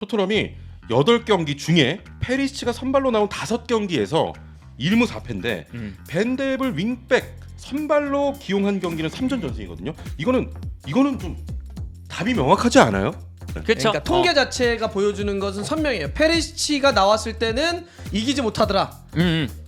토트넘이 8경기 중에 페리시치가 선발로 나온 5경기에서 1무 4패인데 벤데블 윙백 선발로 기용한 경기는 3전 전승이거든요. 이거는 좀 답이 명확하지 않아요? 그렇죠. 그러니까 통계 자체가 보여주는 것은 선명해요. 페리시치가 나왔을 때는 이기지 못하더라.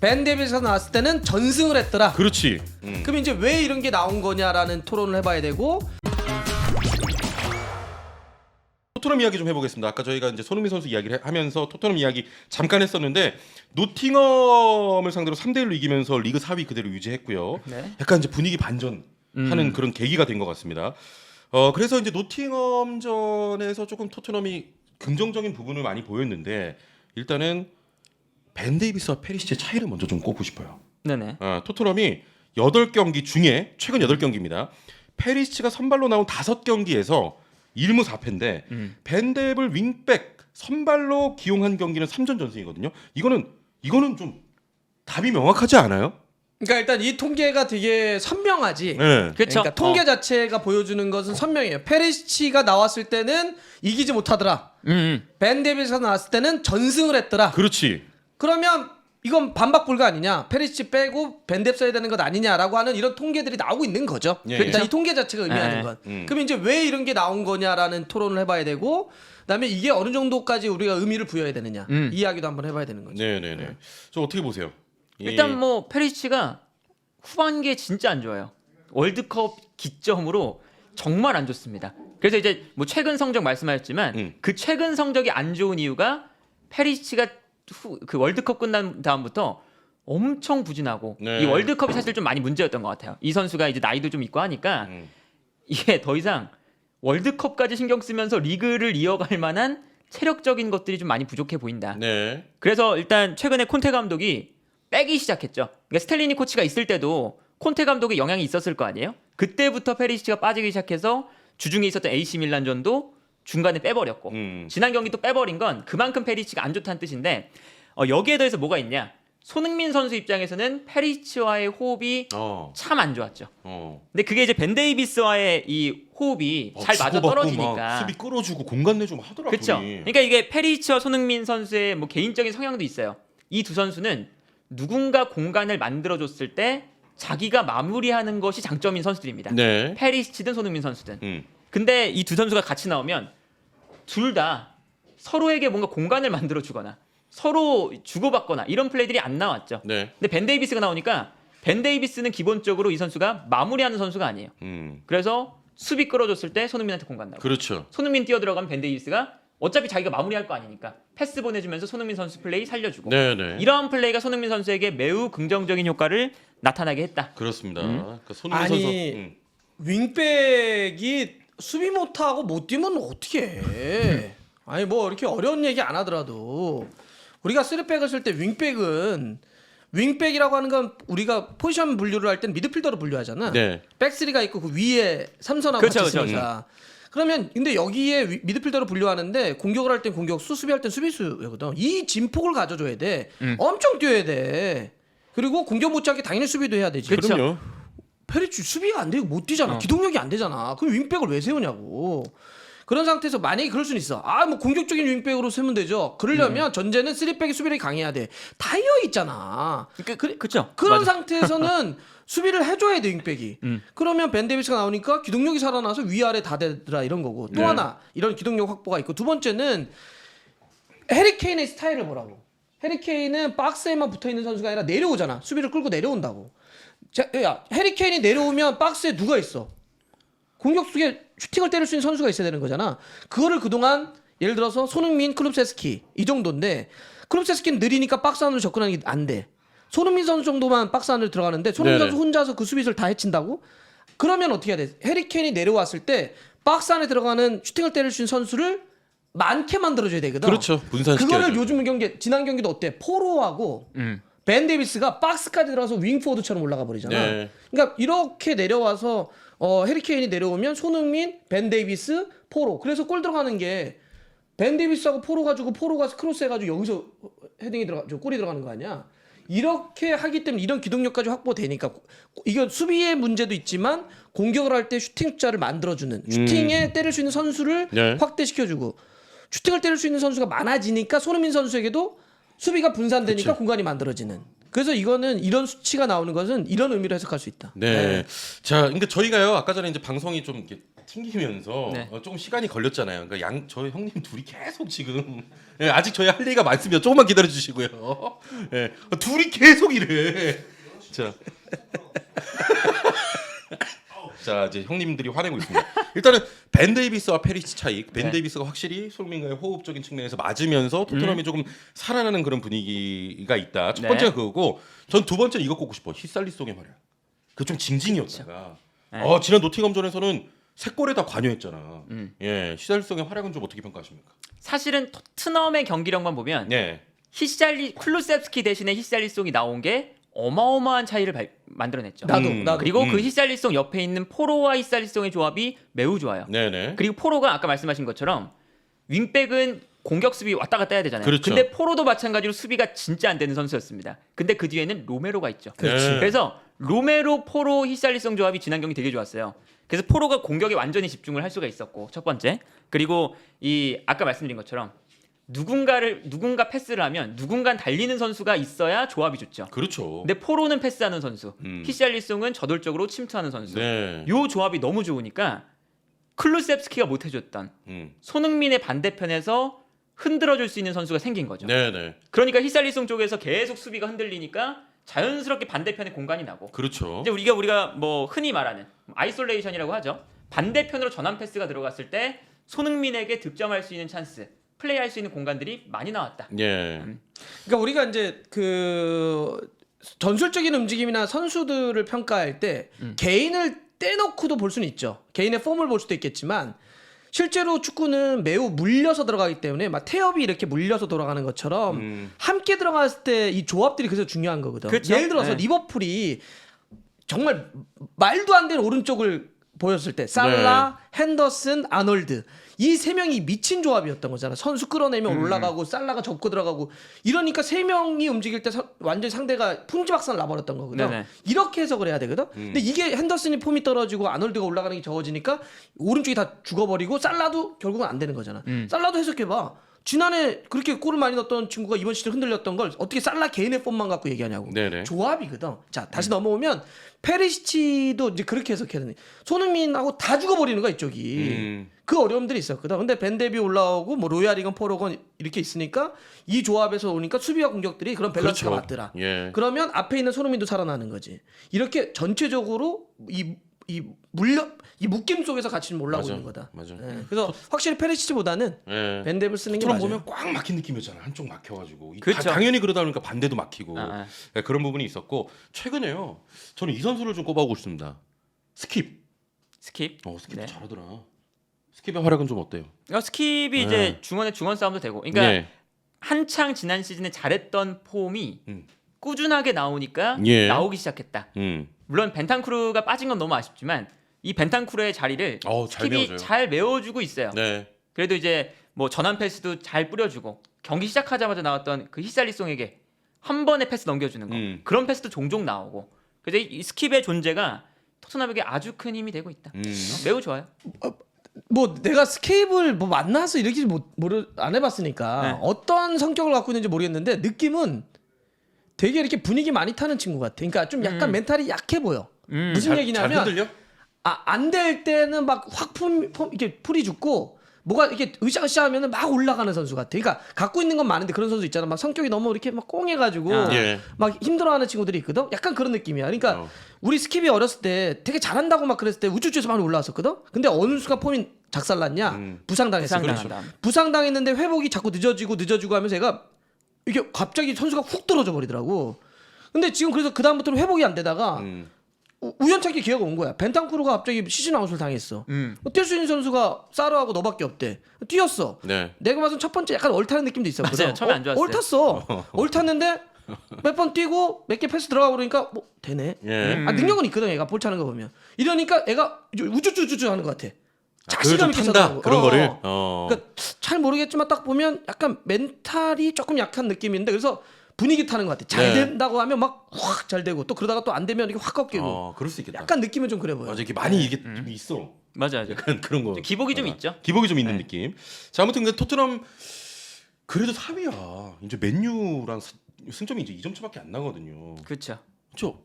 벤 데이비스가 나왔을 때는 전승을 했더라. 그렇지. 그럼 이제 왜 이런 게 나온 거냐라는 토론을 해봐야 되고. 토트넘 이야기 좀 해보겠습니다. 아까 저희가 이제 손흥민 선수 이야기를 하면서 토트넘 이야기 잠깐 했었는데 노팅엄을 상대로 3대1로 이기면서 리그 4위 그대로 유지했고요. 네. 약간 이제 분위기 반전하는 그런 계기가 된 것 같습니다. 그래서 이제 노팅엄전에서 조금 토트넘이 긍정적인 부분을 많이 보였는데 일단은 벤 데이비스와 페리시치의 차이를 먼저 좀 꼽고 싶어요. 네네. 토트넘이 8경기 중에 최근 8경기입니다. 페리시치가 선발로 나온 5경기에서 1무 4패인데 벤데블 윙백 선발로 기용한 경기는 3전 전승이거든요. 이거는 좀 답이 명확하지 않아요? 그러니까 일단 이 통계가 되게 선명하지. 네. 그렇죠. 그러니까 통계 자체가 보여주는 것은 선명해요. 페리시치가 나왔을 때는 이기지 못하더라. 벤 데이비스가 나왔을 때는 전승을 했더라. 그렇지. 그러면 이건 반박 불가 아니냐? 페리시치 빼고 벤뎁 써야 되는 것 아니냐라고 하는 이런 통계들이 나오고 있는 거죠. 예, 일단 예. 이 통계 자체가 의미하는 예. 건. 그럼 이제 왜 이런 게 나온 거냐라는 토론을 해봐야 되고, 그다음에 이게 어느 정도까지 우리가 의미를 부여해야 되느냐 이 이야기도 한번 해봐야 되는 거죠. 네네네. 저 어떻게 보세요? 일단 뭐 페리시치가 후반기에 진짜 안 좋아요. 월드컵 기점으로 정말 안 좋습니다. 그래서 이제 뭐 최근 성적 말씀하셨지만 그 최근 성적이 안 좋은 이유가 페리시치가 그 월드컵 끝난 다음부터 엄청 부진하고 네. 이 월드컵이 사실 좀 많이 문제였던 것 같아요. 이 선수가 이제 나이도 좀 있고 하니까 이게 더 이상 월드컵까지 신경 쓰면서 리그를 이어갈 만한 체력적인 것들이 좀 많이 부족해 보인다. 네. 그래서 일단 최근에 콘테 감독이 빼기 시작했죠. 그러니까 스텔리니 코치가 있을 때도 콘테 감독의 영향이 있었을 거 아니에요? 그때부터 페리시치가 빠지기 시작해서 주중에 있었던 AC 밀란전도 중간에 빼버렸고 지난 경기 또 빼버린 건 그만큼 페리시치가 안 좋다는 뜻인데 여기에 더해서 뭐가 있냐? 손흥민 선수 입장에서는 페리시치와의 호흡이 참 안 좋았죠. 근데 그게 이제 벤 데이비스와의 이 호흡이 잘 맞아 주고받고 떨어지니까. 막 수비 끌어주고 공간 내주고 하더라고요. 그렇죠. 그러니까 이게 페리시치와 손흥민 선수의 뭐 개인적인 성향도 있어요. 이 두 선수는 누군가 공간을 만들어줬을 때 자기가 마무리하는 것이 장점인 선수들입니다. 네. 페리시치든 손흥민 선수든. 근데 이 두 선수가 같이 나오면 둘 다 서로에게 뭔가 공간을 만들어주거나 서로 주고받거나 이런 플레이들이 안 나왔죠. 네. 근데 벤 데이비스가 나오니까 벤 데이비스는 기본적으로 이 선수가 마무리하는 선수가 아니에요. 그래서 수비 끌어줬을 때 손흥민한테 공간 나고 그렇죠. 손흥민 뛰어들어가면 벤 데이비스가 어차피 자기가 마무리할 거 아니니까 패스 보내주면서 손흥민 선수 플레이 살려주고 네네. 이러한 플레이가 손흥민 선수에게 매우 긍정적인 효과를 나타나게 했다. 그렇습니다. 그러니까 손흥민 아니 선수. 윙백이 수비 못하고 못 뛰면 어떻게 해? 아니 뭐 이렇게 어려운 얘기 안 하더라도 우리가 3백을 쓸 때 윙백이라고 하는 건 우리가 포지션 분류를 할 때는 미드필더로 분류하잖아. 네. 백스리가 있고 그 위에 삼선하고 그렇죠, 같이 그렇죠. 있으니까. 그러면 근데 여기에 미드필더로 분류하는데 공격을 할 땐 공격수, 수비할 땐 수비수거든. 이 진폭을 가져줘야 돼. 엄청 뛰어야 돼. 그리고 공격 못지않게 당연히 수비도 해야 되지. 그렇죠. 그럼요. 페리치 수비가 안 되고 못 뛰잖아. 기동력이 안 되잖아. 그럼 윙백을 왜 세우냐고. 그런 상태에서 만약에 그럴 수는 있어. 뭐 공격적인 윙백으로 세우면 되죠. 그러려면 전제는 3백이 수비력이 강해야 돼. 다이어 있잖아. 그렇죠. 그런 상태에서는 수비를 해줘야 돼 윙백이. 그러면 벤 데이비스가 나오니까 기동력이 살아나서 위아래 다 되더라 이런 거고. 또 하나 이런 기동력 확보가 있고 두 번째는 해리 케인의 스타일을 보라고. 해리 케인은 박스에만 붙어있는 선수가 아니라 내려오잖아. 수비를 끌고 내려온다고. 야, 해리 케인이 내려오면 박스에 누가 있어? 공격수에 슈팅을 때릴 수 있는 선수가 있어야 되는 거잖아. 그거를 그동안 예를 들어서 손흥민, 클룹세스키 이 정도인데 클룹세스키는 느리니까 박스 안으로 접근하는 게 안 돼. 손흥민 선수 정도만 박스 안으로 들어가는데 손흥민 네네. 선수 혼자서 그 수비수를 다 해친다고? 그러면 어떻게 해야 돼? 해리 케인이 내려왔을 때 박스 안에 들어가는 슈팅을 때릴 수 있는 선수를 많게 만들어줘야 되거든. 그렇죠. 분산시켜야죠. 그거를 요즘 경기 지난 경기도 어때? 포로하고 벤 데이비스가 박스까지 들어가서 윙포워드처럼 올라가 버리잖아. 네. 그러니까 이렇게 내려와서 해리 케인이 내려오면 손흥민, 벤 데이비스, 포로. 그래서 골 들어가는 게 벤 데이비스하고 포로 가지고 포로가 크로스 해가지고 여기서 헤딩이 들어가, 골이 들어가는 거 아니야? 이렇게 하기 때문에 이런 기동력까지 확보되니까 이건 수비의 문제도 있지만 공격을 할 때 슈팅 숫자를 만들어주는 슈팅에 때릴 수 있는 선수를 네. 확대시켜주고 슈팅을 때릴 수 있는 선수가 많아지니까 손흥민 선수에게도 수비가 분산되니까 그치. 공간이 만들어지는. 그래서 이거는 이런 수치가 나오는 것은 이런 의미로 해석할 수 있다. 네. 자, 그러니까 저희가요 아까 전에 이제 방송이 좀 이렇게 튕기면서 네. 조금 시간이 걸렸잖아요. 그러니까 저희 형님 둘이 계속 지금 아직 저희 할 얘기가 많습니다. 조금만 기다려 주시고요. 둘이 계속 이래. 자. 자 이제 형님들이 화내고 있습니다. 일단은 벤 데이비스와 페리시 차이. 벤 네. 데이비스가 확실히 손흥민과의 호흡적인 측면에서 맞으면서 토트넘이 조금 살아나는 그런 분위기가 있다. 첫 네. 번째가 그거고, 전 두 번째 이거 꼽고 싶어. 히살리송의 말이야. 그 좀 징징이었다가. 네. 지난 노팅엄전에서는 세 골에 다 관여했잖아. 예, 히살리송의 활약은 좀 어떻게 평가하십니까? 사실은 토트넘의 경기력만 보면 네. 쿨루셉스키 대신에 히샬리송이 나온 게 어마어마한 차이를 만들어냈죠. 나도. 그리고 그 히샬리송 옆에 있는 포로와 히샬리송의 조합이 매우 좋아요. 네네. 그리고 포로가 아까 말씀하신 것처럼 윙백은 공격 수비 왔다 갔다 해야 되잖아요. 그렇죠. 근데 포로도 마찬가지로 수비가 진짜 안 되는 선수였습니다. 근데 그 뒤에는 로메로가 있죠. 그렇지. 그래서 로메로 포로 히샬리송 조합이 지난 경기 되게 좋았어요. 그래서 포로가 공격에 완전히 집중을 할 수가 있었고, 첫 번째. 그리고 이 아까 말씀드린 것처럼 누군가 패스를 하면 누군가 달리는 선수가 있어야 조합이 좋죠. 그렇죠. 근데 포로는 패스하는 선수, 히샬리송은 저돌적으로 침투하는 선수. 네. 요 조합이 너무 좋으니까 클루셉스키가 못 해줬던 손흥민의 반대편에서 흔들어줄 수 있는 선수가 생긴 거죠. 네네. 그러니까 히샬리송 쪽에서 계속 수비가 흔들리니까 자연스럽게 반대편에 공간이 나고. 그렇죠. 이제 우리가 뭐 흔히 말하는 아이솔레이션이라고 하죠. 반대편으로 전환 패스가 들어갔을 때 손흥민에게 득점할 수 있는 찬스, 플레이할 수 있는 공간들이 많이 나왔다. 예. 그러니까 우리가 이제 그 전술적인 움직임이나 선수들을 평가할 때 개인을 떼놓고도 볼 수는 있죠. 개인의 폼을 볼 수도 있겠지만 실제로 축구는 매우 물려서 들어가기 때문에 막 태엽이 이렇게 물려서 돌아가는 것처럼 함께 들어갔을 때 이 조합들이 그래서 중요한 거거든. 그렇죠. 예를 들어서 네. 리버풀이 정말 말도 안 되는 오른쪽을 보였을 때 살라, 핸더슨, 아놀드 이 세 명이 미친 조합이었던 거잖아. 선수 끌어내면 올라가고 살라가 접고 들어가고 이러니까 세 명이 움직일 때 완전히 상대가 풍지박산 나버렸던 거거든. 네네. 이렇게 해석을 해야 되거든. 근데 이게 핸더슨이 폼이 떨어지고 아놀드가 올라가는 게 적어지니까 오른쪽이 다 죽어버리고 살라도 결국은 안 되는 거잖아. 살라도 해석해봐. 지난해 그렇게 골을 많이 넣었던 친구가 이번 시즌 흔들렸던 걸 어떻게 살라 개인의 폼만 갖고 얘기하냐고. 네네. 조합이거든. 자 다시 넘어오면 페리시치도 이제 그렇게 해석해야 돼. 손흥민하고 다 죽어버리는 거야 이쪽이. 그 어려움들이 있었거든. 근데 벤데비 올라오고 뭐 로얄이건 포로건 이렇게 있으니까 이 조합에서 오니까 수비와 공격들이 그런 밸런스가 그렇죠. 맞더라. 예. 그러면 앞에 있는 손흥민도 살아나는 거지. 이렇게 전체적으로 이 묶임 속에서 같이 좀 올라오고 맞아. 있는 거다. 맞아. 예, 그래서 확실히 페리시치보다는 예. 벤데비를 쓰는 게 토트넘 맞아요. 보면 꽉 막힌 느낌이었잖아. 한쪽 막혀가지고. 그렇죠. 당연히 그러다 보니까 반대도 막히고. 아. 예, 그런 부분이 있었고, 최근에요. 저는 이 선수를 좀 꼽아보고 싶습니다. 스킵. 스킵. 스킵 네. 잘하더라. 스킵의 활약은 좀 어때요? 스킵이 네. 이제 중원의 중원 싸움도 되고. 그러니까 네. 한창 지난 시즌에 잘했던 폼이 음. 꾸준하게 나오니까 예. 나오기 시작했다. 물론 벤탄쿠르가 빠진 건 너무 아쉽지만 이 벤탄쿠르의 자리를 잘 스킵이 메워줘요. 잘 메워주고 있어요. 네. 그래도 이제 뭐 전환 패스도 잘 뿌려주고 경기 시작하자마자 나왔던 그 히샬리송에게 한 번의 패스 넘겨주는 거 그런 패스도 종종 나오고. 그래서 이 스킵의 존재가 토트넘에게 아주 큰 힘이 되고 있다. 매우 좋아요. 뭐 내가 스케이블 뭐 만나서 이렇게 안 해봤으니까 네. 어떤 성격을 갖고 있는지 모르겠는데 느낌은 되게 이렇게 분위기 많이 타는 친구 같아. 그러니까 좀 약간 멘탈이 약해 보여. 무슨 잘 얘기냐면 흔들려? 안 될 때는 막 확 이렇게 풀이 죽고 뭐가 이렇게 으쌰으쌰하면은 막 올라가는 선수 같아. 그러니까 갖고 있는 건 많은데 그런 선수 있잖아. 막 성격이 너무 이렇게 막 꽁해가지고 예. 막 힘들어하는 친구들이 있거든. 약간 그런 느낌이야. 그러니까 우리 스킵이 어렸을 때 되게 잘한다고 막 그랬을 때 우쭈쭈에서 많이 올라왔었거든. 근데 어느 순간 폼이 작살났냐? 부상당했어. 부상당한다. 부상당했는데 회복이 자꾸 늦어지고 하면서 얘가 이게 갑자기 선수가 훅 떨어져 버리더라고. 근데 지금 그래서 그 다음부터는 회복이 안 되다가 우연찮게 기회가 온 거야. 벤탄쿠르가 갑자기 시즌 아웃을 당했어. 뛸 수 있는 선수가 사르하고 너밖에 없대. 뛰었어. 네. 내가 봐선 첫 번째 약간 얼타는 느낌도 있었거든. 맞아요. 처음에 안 좋았어요. 얼탔어. 얼탔는데 몇 번 뛰고 몇 개 패스 들어가 보니까 뭐 되네. 예. 능력은 있거든. 얘가 볼 차는 거 보면. 이러니까 애가 우쭈쭈쭈쭈 하는 것 같아. 그걸 자신감 좀 있게 탄다. 서더라고. 그런 거를. 그러니까 잘 모르겠지만 딱 보면 약간 멘탈이 조금 약한 느낌인데 그래서 분위기 타는 것 같아. 잘 네. 된다고 하면 막 확 잘 되고 또 그러다가 또 안 되면 이게 확 꺾이고. 그럴 수 있겠다. 약간 느낌은 좀 그래 보여. 맞아, 이게 많이 이게 좀 있어. 맞아요. 약간 그런 거. 기복이 좀 있죠. 기복이 좀 있는 네. 느낌. 자, 아무튼 근데 토트넘 그래도 4위야. 이제 맨유랑 승점이 이제 2점 차밖에 안 나거든요. 그렇죠. 그렇죠.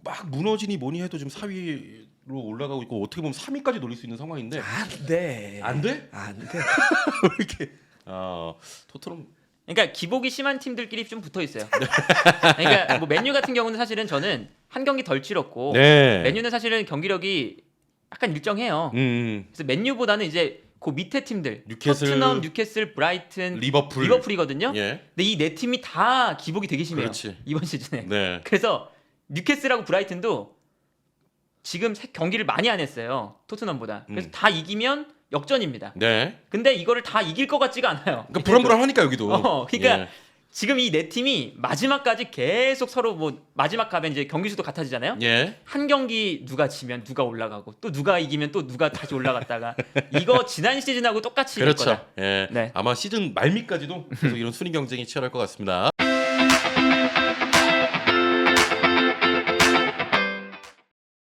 막 무너지니 뭐니 해도 지금 4위로 올라가고 있고 어떻게 보면 3위까지 노릴 수 있는 상황인데 안 돼. 안 돼? 안 돼. 왜 이렇게 토트넘 그러니까 기복이 심한 팀들끼리 좀 붙어 있어요. 그러니까 뭐 맨유 같은 경우는 사실은 저는 한 경기 덜 치렀고 네. 맨유는 사실은 경기력이 약간 일정해요. 그래서 맨유보다는 이제 그 밑에 팀들 뉴캐슬, 토트넘, 뉴캐슬, 브라이튼, 리버풀. 리버풀이거든요. 예. 근데 이 네 팀이 다 기복이 되게 심해요. 그렇지. 이번 시즌에. 네. 그래서 뉴캐슬하고 브라이튼도 지금 경기를 많이 안 했어요. 토트넘보다. 그래서 다 이기면 역전입니다. 네. 근데 이거를 다 이길 것 같지가 않아요. 그러니까 불안불안하니까 여기도. 그러니까 예. 지금 이 네 팀이 마지막까지 계속 서로 뭐 마지막 가면 이제 경기 수도 같아지잖아요. 예. 한 경기 누가 지면 누가 올라가고 또 누가 이기면 또 누가 다시 올라갔다가 이거 지난 시즌하고 똑같이 될 그렇죠. 거다. 예. 네. 아마 시즌 말미까지도 계속 이런 순위 경쟁이 치열할 것 같습니다.